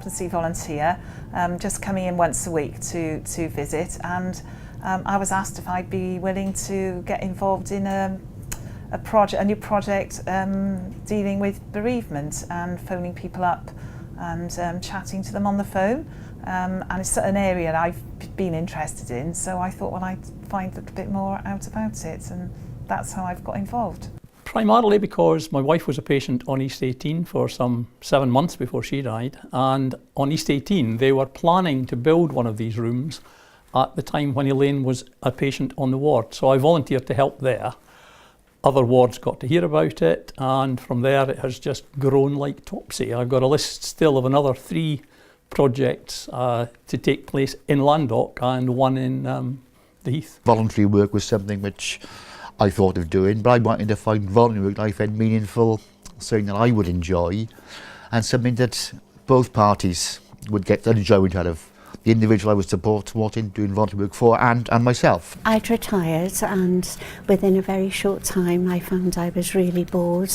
chaplaincy volunteer, just coming in once a week to visit, and I was asked if I'd be willing to get involved in a new project dealing with bereavement and phoning people up and chatting to them on the phone. And it's an area that I've been interested in, so I thought, well, I'd find a bit more out about it, and that's how I've got involved. Primarily because my wife was a patient on East 18 for some 7 months before she died, and on East 18 they were planning to build one of these rooms at the time when Elaine was a patient on the ward, so I volunteered to help there. Other wards got to hear about it, and from there it has just grown like topsy. I've got a list still of another 3 projects to take place in Landock and one in the Heath. Voluntary work was something which I thought of doing, but I wanted to find voluntary work that I found meaningful, something that I would enjoy, and something that both parties would get enjoyment out of. The individual I was supporting, doing voluntary work for, and myself. I'd retired, and within a very short time I found I was really bored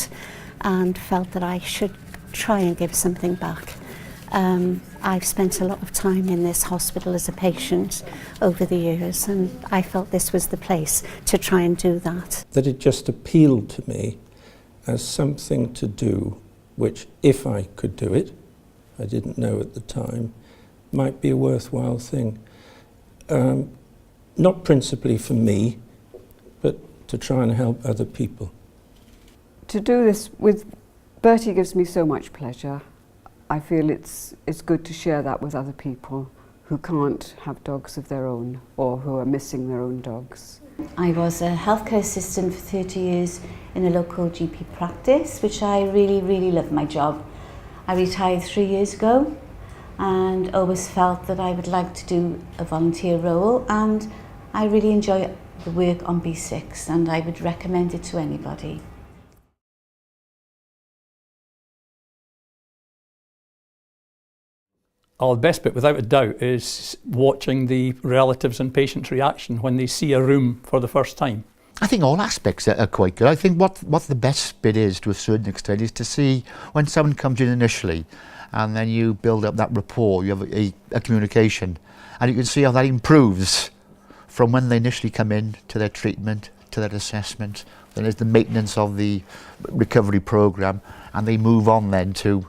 and felt that I should try and give something back. I've spent a lot of time in this hospital as a patient over the years, and I felt this was the place to try and do that. That it just appealed to me as something to do which, if I could do it, I didn't know at the time, might be a worthwhile thing. Not principally for me, but to try and help other people. To do this with Bertie gives me so much pleasure. I feel it's good to share that with other people who can't have dogs of their own or who are missing their own dogs. I was a healthcare assistant for 30 years in a local GP practice, which I really loved my job. I retired 3 years ago and always felt that I would like to do a volunteer role, and I really enjoy the work on B6 and I would recommend it to anybody. Oh, the best bit, without a doubt, is watching the relatives and patients' reaction when they see a room for the first time. I think all aspects are quite good. I think what the best bit is, to a certain extent, is to see when someone comes in initially and then you build up that rapport, you have a communication, and you can see how that improves from when they initially come in to their treatment, to their assessment. Then there's the maintenance of the recovery programme, and they move on then to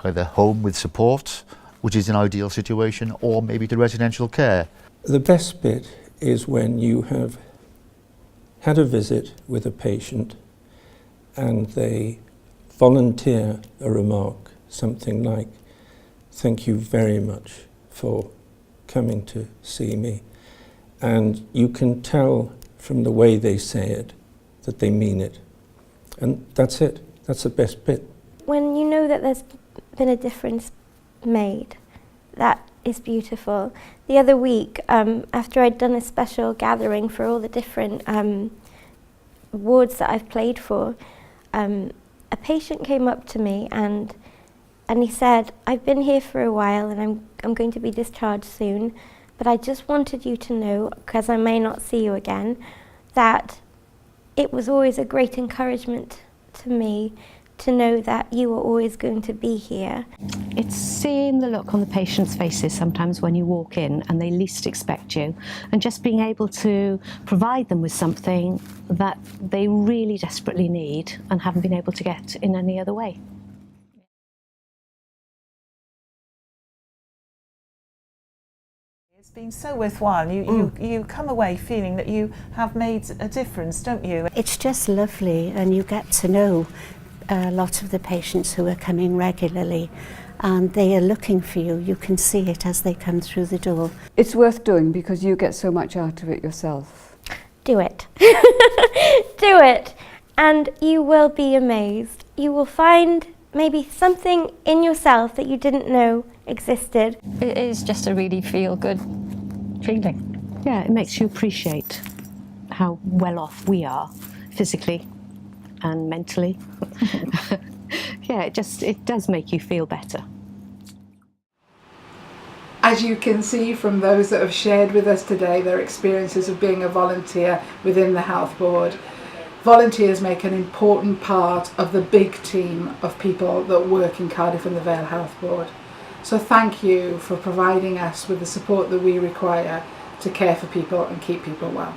either home with support, which is an ideal situation, or maybe to residential care. The best bit is when you have had a visit with a patient and they volunteer a remark, something like, "Thank you very much for coming to see me." And you can tell from the way they say it that they mean it. And that's it. That's the best bit. When you know that there's been a difference made, that is beautiful. The other week, after I'd done a special gathering for all the different wards that I've played for, a patient came up to me and he said, "I've been here for a while and I'm going to be discharged soon, but I just wanted you to know, because I may not see you again, that it was always a great encouragement to me to know that you are always going to be here." It's seeing the look on the patients' faces sometimes when you walk in and they least expect you, and just being able to provide them with something that they really desperately need and haven't been able to get in any other way. It's been so worthwhile. You come away feeling that you have made a difference, don't you? It's just lovely, and you get to know a lot of the patients who are coming regularly, and they are looking for you. You can see it as they come through the door. It's worth doing because you get so much out of it yourself. Do it. Do it. And you will be amazed. You will find maybe something in yourself that you didn't know existed. It is just a really feel-good feeling. Yeah, it makes you appreciate how well off we are physically and mentally. Yeah, it does make you feel better. As you can see from those that have shared with us today their experiences of being a volunteer within the Health Board, volunteers make an important part of the big team of people that work in Cardiff and the Vale Health Board. So thank you for providing us with the support that we require to care for people and keep people well.